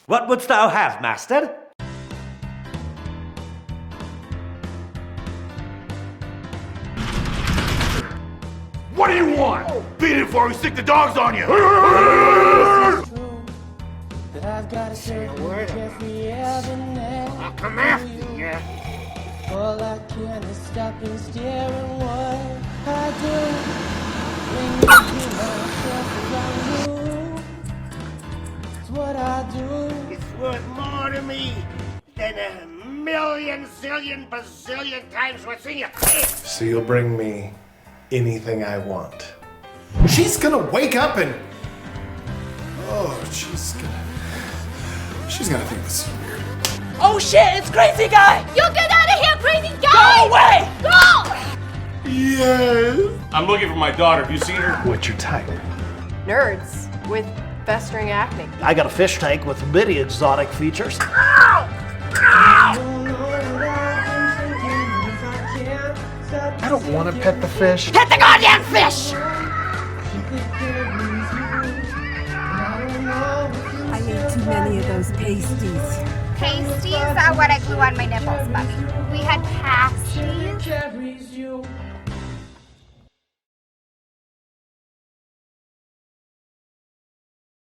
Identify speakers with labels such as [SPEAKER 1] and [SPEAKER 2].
[SPEAKER 1] What wouldst thou have, master?
[SPEAKER 2] What do you want? Beat it before we stick the dogs on you!
[SPEAKER 3] Say a word. I'll come after you.
[SPEAKER 4] All I can is stop and stare at what I do. When you get myself around you, it's what I do.
[SPEAKER 3] It's worth more to me than a million, zillion, bazillion times what's in your face.
[SPEAKER 5] So you'll bring me anything I want. She's gonna wake up and... Oh, she's gonna think this is weird.
[SPEAKER 6] Oh shit, it's Crazy Guy!
[SPEAKER 7] You get out of here, crazy guy!
[SPEAKER 6] Go away!
[SPEAKER 7] Go!
[SPEAKER 5] Yes!
[SPEAKER 2] I'm looking for my daughter. Have you seen her?
[SPEAKER 5] What's your type?
[SPEAKER 8] Nerds with festering acne.
[SPEAKER 1] I got a fish tank with many exotic features.
[SPEAKER 5] I don't want to pet the fish.
[SPEAKER 7] Pet the goddamn fish!
[SPEAKER 9] I ate too many of those pasties.
[SPEAKER 7] Pasties are what I glue on my nipples, Bubby. We had pasties.
[SPEAKER 4] Carries you